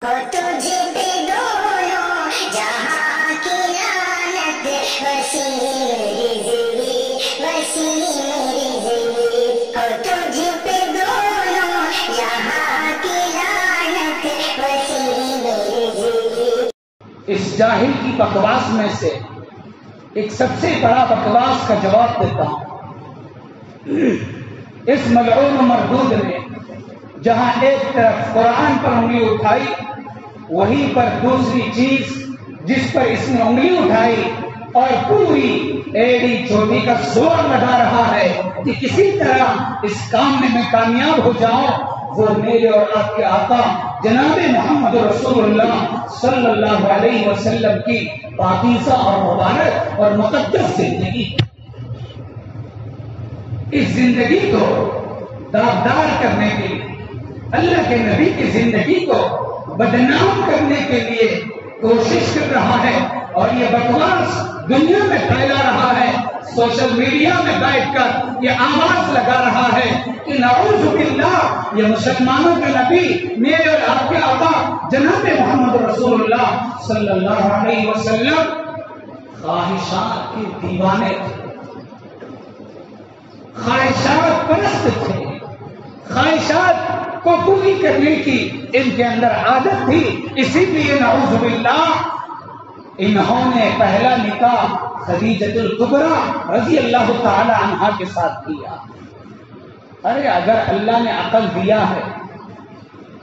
تجھ پہ دونوں جہاں کی لعنت، وسیع رضوی وسیع رضوی، تجھ پہ دونوں جہاں کی لعنت، وسیع رضوی۔ اس جاہل کی بکواس میں سے ایک سب سے بڑا بکواس کا جواب دیتا ہوں۔ اس ملعون و مردود نے جہاں ایک طرف قرآن پر انگلی اٹھائی، وہیں پر دوسری چیز جس پر اس نے انگلی اٹھائی اور پوری ایڑی چوٹی کا زور لگا رہا ہے کہ کسی طرح اس کام میں کامیاب ہو جاؤں، وہ میرے اور آپ کے آقا جناب محمد رسول اللہ صلی اللہ علیہ وسلم کی پاکیزہ اور مبارک اور مقدس زندگی۔ اس زندگی کو داغدار کرنے کے لیے، اللہ کے نبی کی زندگی کو بدنام کرنے کے لیے کوشش کر رہا ہے، اور یہ بکواس دنیا میں پھیلا رہا ہے، سوشل میڈیا میں بیٹھ کر یہ آواز لگا رہا ہے کہ نعوذ باللہ یہ مسلمانوں کا نبی میرے اور آپ کے آقا جناب محمد رسول اللہ صلی اللہ علیہ وسلم خواہشات کے دیوانے تھے، خواہشات پرست تھے، خواہشات کو پوری کرنے کی ان کے اندر عادت تھی۔ اسی لیے نعوذ باللہ انہوں نے پہلا نکاح خدیجۃ الکبریٰ رضی اللہ تعالی عنہا کے ساتھ کیا۔ ارے اگر اللہ نے عقل دیا ہے،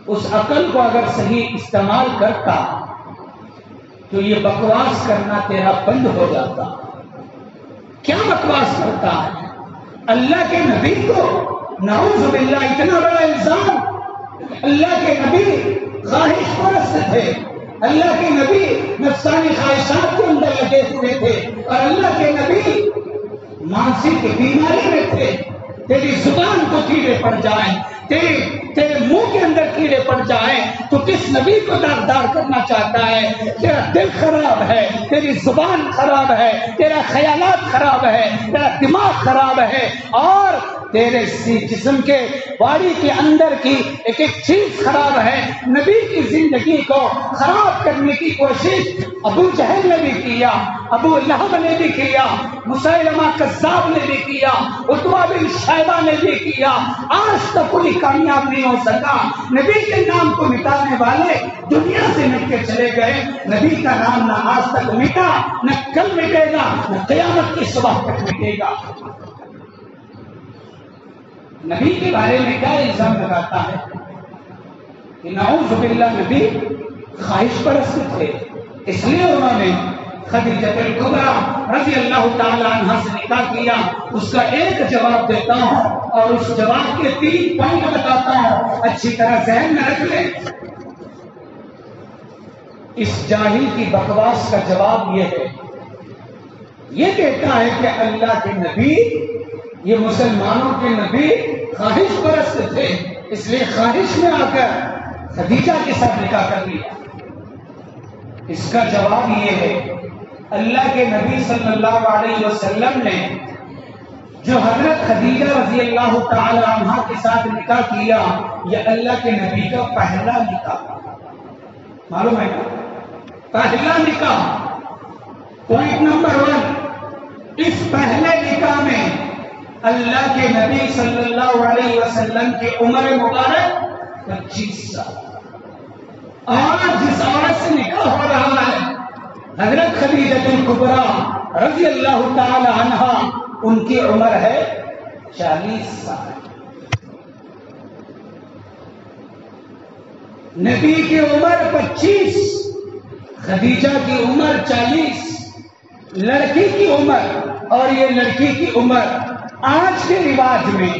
اس عقل کو اگر صحیح استعمال کرتا تو یہ بکواس کرنا تیرا بند ہو جاتا۔ کیا بکواس کرتا ہے؟ اللہ کے نبی کو نعوذ باللہ اتنا بڑا الزام۔ اللہ کے نبی خواہش پرست تھے، اللہ کے نبی نفسانی خواہشات کے اندر لگے ہوئے تھے، اور اللہ کے نبی مانسی کی بیماری میں تھے۔ تیری زبان کو کیڑے پڑ جائیں، تیرے منہ کے اندر کیڑے پڑ جائیں تو کس نبی کو داغدار کرنا چاہتا ہے؟ تیرا دل خراب ہے، تیری زبان خراب ہے، تیرا خیالات خراب ہے، تیرا دماغ خراب ہے، اور تیرے جسم کے باڈی کے اندر کی ایک ایک چیز خراب ہے۔ نبی کی زندگی کو خراب کرنے کی کوشش ابو جہل نے بھی کیا، ابو لہب نے بھی کیا، مسیلمہ کذاب نے بھی کیا، عتبہ بن شیبہ نے بھی کیا، آج تک کوئی کامیاب نہیں ہو سکا۔ نبی کے نام کو مٹانے والے دنیا سے مٹ کے چلے گئے۔ نبی کا نام نہ آج تک مٹا، نہ کل مٹے گا، نہ قیامت کی صبح تک مٹے گا۔ نبی کے بارے میں کیا الزام لگاتا ہے کہ نعوذ باللہ نبی خواہش پرست تھے، اس لیے انہوں نے خدیجۃ الکبریٰ رضی اللہ تعالی عنہا سے نکاح کیا۔ اس کا ایک جواب دیتا ہوں اور اس جواب کے 3 پوائنٹ بتاتا ہوں، اچھی طرح ذہن میں رکھ لیں۔ اس جاہل کی بکواس کا جواب یہ ہے، یہ کہتا ہے کہ اللہ کے نبی، یہ مسلمانوں کے نبی خواہش پرست تھے، اس لیے خواہش میں آ کر خدیجہ کے ساتھ نکاح کر لیا۔ اس کا جواب یہ ہے، اللہ کے نبی صلی اللہ علیہ وسلم نے جو حضرت خدیجہ رضی اللہ تعالی عنہا کے ساتھ نکاح کیا، یہ اللہ کے نبی کا پہلا نکاح، معلوم ہے نا؟ پہلا نکاح۔ پوائنٹ نمبر 1، اس پہلے نکاح میں اللہ کے نبی صلی اللہ علیہ وسلم کی عمر مبارک 25 سال، اور جس عورت سے نکاح ہو رہا ہے حضرت خدیجۃ الکبریٰ رضی اللہ تعالی عنہا، ان کی عمر ہے 40 سال۔ نبی کی عمر 25، خدیجہ کی عمر 40۔ لڑکی کی عمر اور یہ لڑکی کی عمر آج کے رواج میں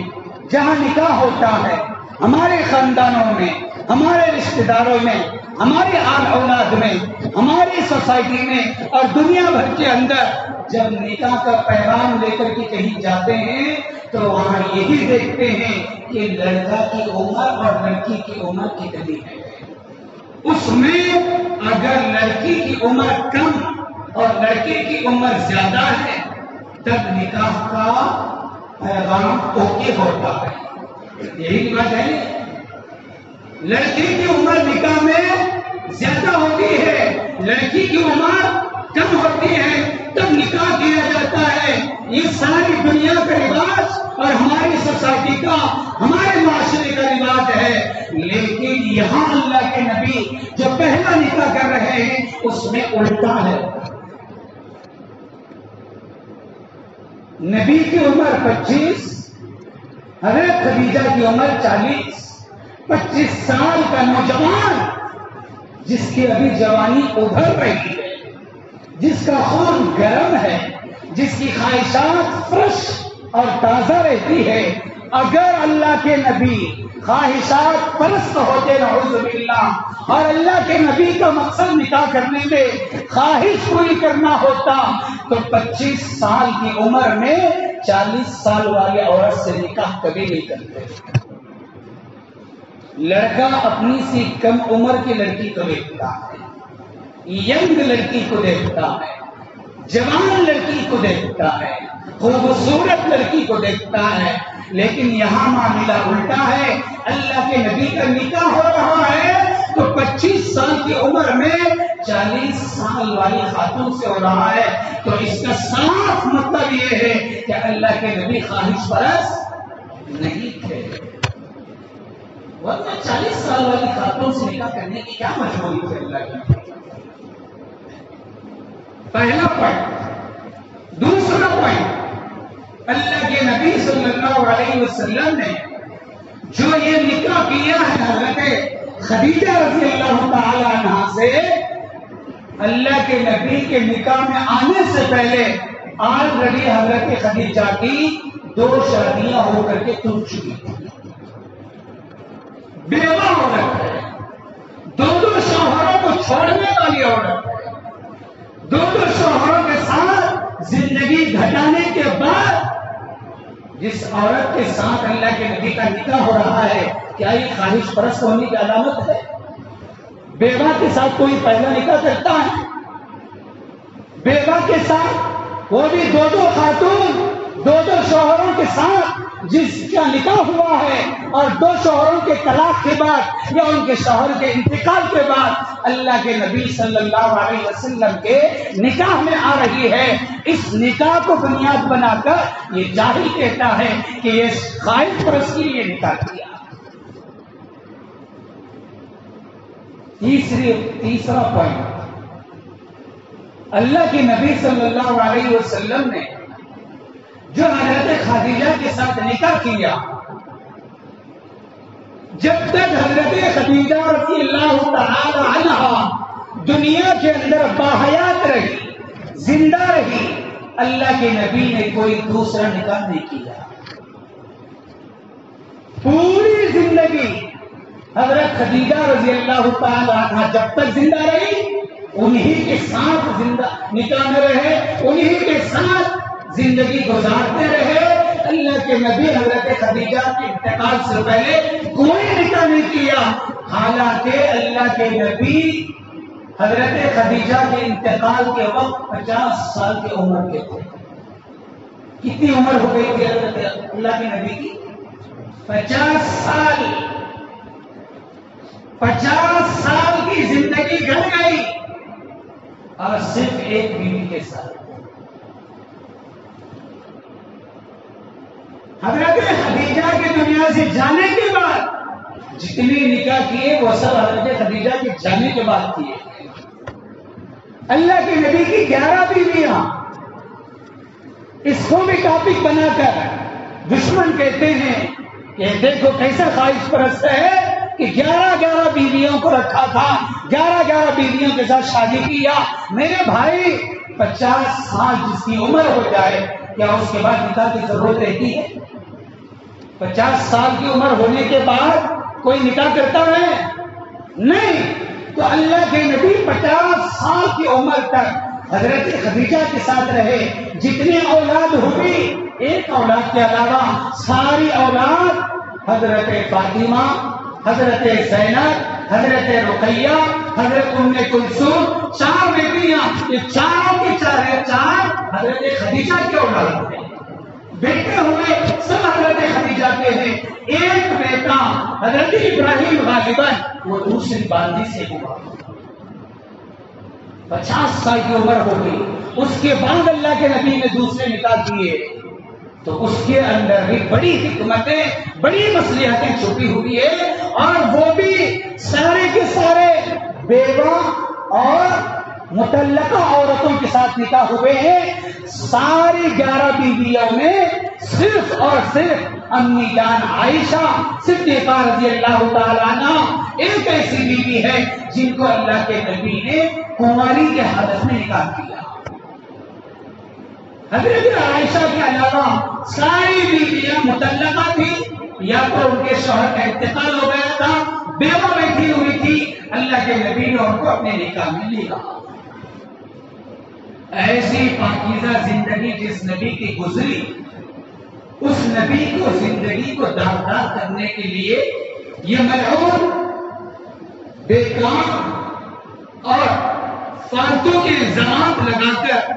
جہاں نکاح ہوتا ہے، ہمارے خاندانوں میں، ہمارے رشتہ داروں میں، ہمارے آل اولاد میں، ہماری سوسائٹی میں اور دنیا بھر کے اندر جب نکاح کا پیغام لے کر کے کہیں جاتے ہیں تو وہاں یہی دیکھتے ہیں کہ لڑکا کی عمر اور لڑکی کی عمر کتنی ہے۔ اس میں اگر لڑکی کی عمر کم اور لڑکے کی عمر زیادہ ہے تب نکاح کا پیغام اوکے ہوتا ہے۔ یہی بات ہے، لڑکی کی عمر نکاح میں لڑکی کی عمر کم ہوتی ہے تب نکاح کیا جاتا ہے. یہ ساری دنیا کا رواج اور ہماری سوسائٹی کا ہمارے معاشرے کا رواج ہے. لیکن یہاں اللہ کے نبی جو پہلا نکاح کر رہے ہیں اس میں الٹا ہے. نبی کی عمر 25، حضرت خدیجہ کی عمر 40. 25 سال کا نوجوان جس کی ابھی جوانی ابھر رہی ہے، جس کا خون گرم ہے، جس کی خواہشات فرش اور تازہ رہتی ہے، اگر اللہ کے نبی خواہشات پرست ہوتے نعوذ باللہ اور اللہ کے نبی کا مقصد نکاح کرنے میں خواہش پوری کرنا ہوتا تو 25 سال کی عمر میں 40 سال والی عورت سے نکاح کبھی نہیں کرتے. لڑکا اپنی سی کم عمر کی لڑکی کو دیکھتا ہے، ینگ لڑکی کو دیکھتا ہے، جوان لڑکی کو دیکھتا ہے، خوبصورت لڑکی کو دیکھتا ہے. لیکن یہاں معاملہ الٹا ہے. اللہ کے نبی کا نکاح ہو رہا ہے تو 25 سال کی عمر میں 40 سال والی خاتون سے ہو رہا ہے. تو اس کا صاف مطلب یہ ہے کہ اللہ کے نبی خواہش پرست نہیں تھے. ورنہ 40 سال والی خاتون سے نکاح کرنے کی کیا مجبوری تھی اللہ کی؟ پہلا پوائنٹ. دوسرا پوائنٹ، اللہ کے نبی صلی اللہ علیہ وسلم نے جو یہ نکاح کیا ہے حضرت خدیجہ رضی اللہ تعالی عنہا سے، اللہ کے نبی کے نکاح میں آنے سے پہلے آلریڈی حضرت خدیجہ کی 2 شادیاں ہو کر کے ٹوٹ چکی تھی. بیوہ عورت ہے، 2 شوہروں کو چھوڑنے والی عورت ہے، 2 شوہروں کے ساتھ زندگی گھٹانے کے بعد جس عورت کے ساتھ اللہ کے نبی کا نکاح ہو رہا ہے، کیا یہ خواہش پرست ہونے کی علامت ہے؟ بیوہ کے ساتھ کوئی پہلا نکاح کرتا ہے؟ بیوہ کے ساتھ، وہ بھی 2 خاتون 2 شوہروں کے ساتھ جس کا نکاح ہوا ہے اور 2 شوہروں کے طلاق کے بعد یا ان کے شوہر کے انتقال کے بعد اللہ کے نبی صلی اللہ علیہ وسلم کے نکاح میں آ رہی ہے. اس نکاح کو بنیاد بنا کر یہ جاہل کہتا ہے کہ یہ خواہش پرست کے لیے نکاح کیا. تیسرا پوائنٹ، اللہ کے نبی صلی اللہ علیہ وسلم نے جو حضرت خدیجہ کے ساتھ نکاح کیا، جب تک حضرت خدیجہ رضی اللہ تعالی عنہا دنیا کے اندر باحیات رہی، زندہ رہی، اللہ کے نبی نے کوئی دوسرا نکاح نہیں کیا. پوری زندگی حضرت خدیجہ رضی اللہ تعالی عنہا جب تک زندہ رہی انہی کے ساتھ زندہ نکاح میں رہے، انہی کے ساتھ زندگی گزارتے رہے. اللہ کے نبی حضرت خدیجہ کے انتقال سے پہلے کوئی نکاح نہیں کیا. حالانکہ اللہ کے نبی حضرت خدیجہ کے انتقال کے وقت 50 سال کی عمر کے تھے. کتنی عمر ہو گئی تھی حضرت اللہ کے نبی کی؟ 50 سال. 50 سال کی زندگی گھر گئی اور صرف ایک بیوی کے ساتھ. حضرت خدیجہ کی دنیا سے جانے کے بعد جتنے نکاح کیے وہ سب حضرت خدیجہ کے جانے کے بعد کیے. اللہ کے نبی کی 11 بیویاں. اس کو بھی ٹاپک بنا کر دشمن کہتے ہیں کہ دیکھو کیسا خواہش پرست ہے کہ 11 بیویوں کو رکھا تھا، 11 بیویوں کے ساتھ شادی کیا. میرے بھائی 50 سال جس کی عمر ہو جائے کیا اس کے بعد نکاح کی ضرورت رہتی ہے؟ 50 سال کی عمر ہونے کے بعد کوئی نکاح کرتا ہے؟ نہیں. تو اللہ کے نبی 50 سال کی عمر تک حضرت خدیجہ کے ساتھ رہے. جتنی اولاد ہوئی، ایک اولاد کے علاوہ ساری اولاد حضرت فاطمہ، حضرت زینب، حضرت رقیہ، حضرت ام کلثوم، 4 بیٹیاں. یہ چاروں کی چار حضرت خدیجہ کے اولاد ہیں. بیٹے ہوئے سب حضرت خدیجہ کے ہیں. ایک بیٹا حضرت ابراہیم غالباً وہ دوسری باندی سے ہوا. 50 سال کی عمر ہو گئی، اس کے بعد اللہ کے نبی نے دوسرے نکاح کیے، تو اس کے اندر بھی بڑی حکمتیں، بڑی مصلحتیں چھپی ہوئی ہے، اور وہ بھی سارے کے سارے بیوہ اور مطلقہ عورتوں کے ساتھ نکاح ہوئے ہیں۔ ساری 11 بیویوں میں صرف اور صرف امی جان عائشہ صدیقہ رضی اللہ تعالیٰ عنہ ایک ایسی بیوی ہے جن کو اللہ کے نبی نے کنواری کے حالت میں نکاح کیا۔ حضرت عائشہ کے علاوہ ساری بیویاں مطلقہ تھی، یا تو ان کے شوہر کا انتقال ہو گیا تھا، بیوہ بیٹھی ہوئی تھی، اللہ کے نبی نے ان کو اپنے نکاح میں لیا۔ ایسی پاکیزہ زندگی جس نبی کی گزری، اس نبی کو زندگی کو داغدار کرنے کے لیے یہ ملعون بیکار اور فالتو کے الزامات لگا کر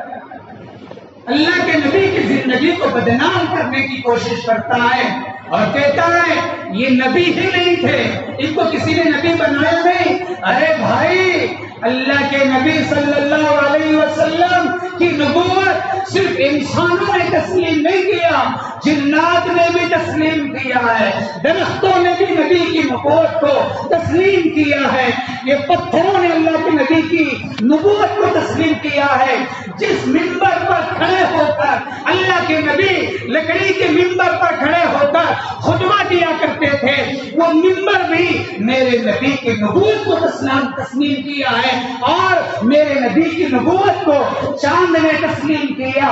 اللہ کے نبی کی زندگی کو بدنام کرنے کی کوشش کرتا ہے، اور کہتا ہے یہ نبی ہی نہیں تھے، ان کو کسی نے نبی بنایا نہیں۔ ارے بھائی، اللہ کے نبی صلی اللہ علیہ وسلم کی نبوت صرف انسانوں نے تسلیم نہیں کیا، جنات نے بھی تسلیم کیا ہے، درختوں نے بھی نبی کی نبوت کو تسلیم کیا ہے، یہ پتھروں نے اللہ کے نبی کی نبوت کو تسلیم کیا ہے۔ جس منبر پر کھڑے ہو کر اللہ کے نبی لکڑی کے منبر پر کھڑے ہو کر خطبہ دیا کرتے تھے، وہ منبر بھی میرے نبی کی نبوت کو تسلیم کیا ہے، اور میرے نبی کی نبوت کو چاند نے تسلیم کیا،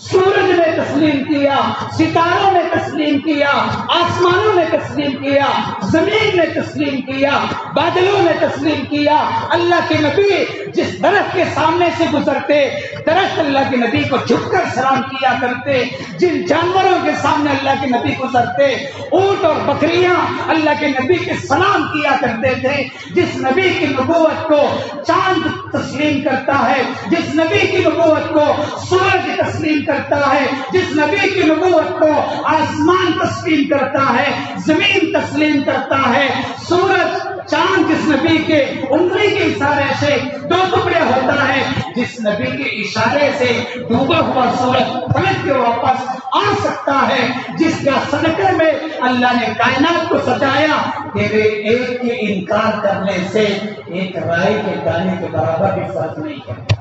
سورج نے تسلیم کیا، ستاروں نے تسلیم کیا، آسمانوں نے تسلیم کیا، زمین نے تسلیم کیا، بادلوں نے تسلیم کیا۔ اللہ کے نبی جس درخت کے سامنے سے گزرتے، درخت اللہ کے نبی کو جھک کر سلام کیا کرتے، جن جانوروں کے سامنے اللہ کے نبی گزرتے، اونٹ اور بکریاں اللہ کے نبی کے سلام کیا کرتے تھے۔ جس نبی کی نبوت کو چاند تسلیم کرتا ہے، جس نبی کی نبوت کو سورج تسلیم کرتا ہے، جس نبی کی نبوت کو آسمان تسلیم کرتا ہے، زمین تسلیم کرتا ہے، سورج چاند جس نبی کے انگلی کے اشارے سے 2 ٹکڑے ہوتا ہے، جس نبی کے اشارے سے ڈوبا ہوا سورج پلٹ کے واپس آ سکتا ہے، جس کا صدقے میں اللہ نے کائنات کو سجایا، تیرے ایک کے انکار کرنے سے ایک رائے کے دانے کے برابر بھی فرق نہیں کرتا۔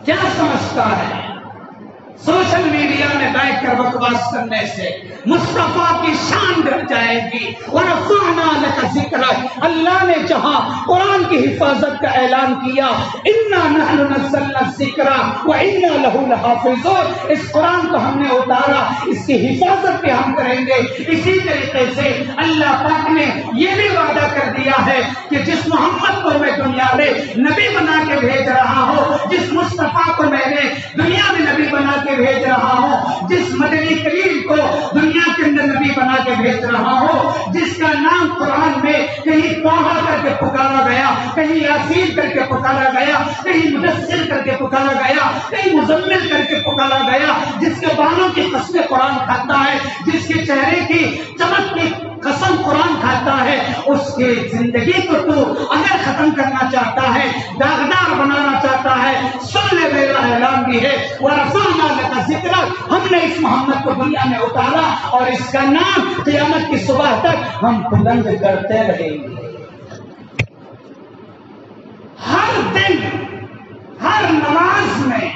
کیا سمجھتا ہے سوشل میڈیا میں بیٹھ کر بکواس کرنے سے مصطفیٰ کی شان گر جائے گی؟ وَرَفَعْنَا لَكَ ذِكْرَكَ، اللہ نے جہاں قرآن کی حفاظت کا اعلان کیا، اِنَّا نَحْنُ نَزَّلْنَا الذِّكْرَ وَإِنَّا لَهُ لَحَافِظُونَ، اس قرآن کو ہم نے اتارا، اس کی حفاظت بھی ہم کریں گے۔ اسی طریقے سے اللہ پاک نے یہ بھی وعدہ کر دیا ہے کہ جس محمد کو میں دنیا میں نبی بنا کے بھیج رہا ہوں، جس مصطفیٰ کو میں نے دنیا میں نبی بنا کے بھیج رہا ہوں، جس مدنی کریم کو دنیا کے اندر نبی بنا کے بھیج رہا ہوں، جس کا نام قرآن میں کہیں طٰہٰ کر کے پکارا گیا، کہیں یاسین کر کے پکارا گیا، کہیں مدثر کر کے پکارا گیا، کہیں مزمل کر کے پکارا گیا، جس کے بالوں کی قسمیں قرآن کھاتا ہے، جس کے چہرے کی چمک کی قسم قرآن کھاتا ہے، اس کے زندگی کو تو اگر ختم کرنا چاہتا ہے، داغدار بنانا چاہتا ہے، سن لے میرا اعلان بھی ہے، وَرَفَعْنَا لَكَ ذِكْرَكَ، ہم نے اس محمد کو دنیا میں اتارا اور اس کا نام قیامت کی صبح تک ہم بلند کرتے رہیں گے۔ ہر دن، ہر نماز میں،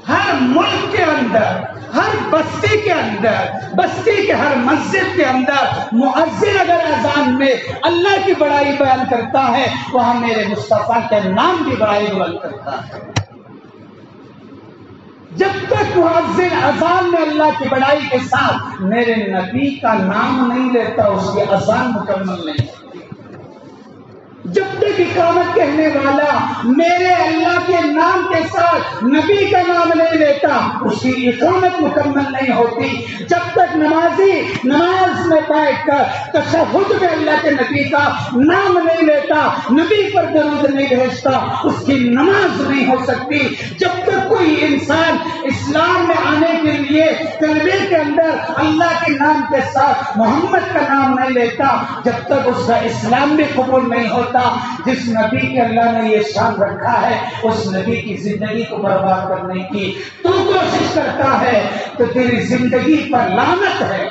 ہر ملک کے اندر، ہر بستی کے اندر، بستی کے ہر مسجد کے اندر مؤذن اگر اذان میں اللہ کی بڑائی بیان کرتا ہے، وہاں میرے مصطفیٰ کے نام کی بڑائی بیان کرتا ہے۔ جب تک مؤذن اذان میں اللہ کی بڑائی کے ساتھ میرے نبی کا نام نہیں لیتا، اس کی اذان مکمل نہیں ہوتی۔ جب تک اقامت کہنے والا میرے اللہ کے نام کے ساتھ نبی کا نام نہیں لیتا اس کی اقامت مکمل نہیں ہوتی. جب تک نمازی نماز میں بیٹھ کر تشہد میں اللہ کے نبی کا نام نہیں لیتا, نبی پر درود نہیں بھیجتا, اس کی نماز نہیں ہو سکتی. جب تک کوئی انسان اسلام میں آنے کے لیے کلمے کے اندر اللہ کے نام کے ساتھ محمد کا نام نہیں لیتا, جب تک اس کا اسلام بھی قبول نہیں ہوتا. جس نبی کے اللہ نے یہ شان رکھا ہے اس نبی کی زندگی کو برباد کرنے کی تو کوشش کرتا ہے تو تیری زندگی پر لعنت ہے.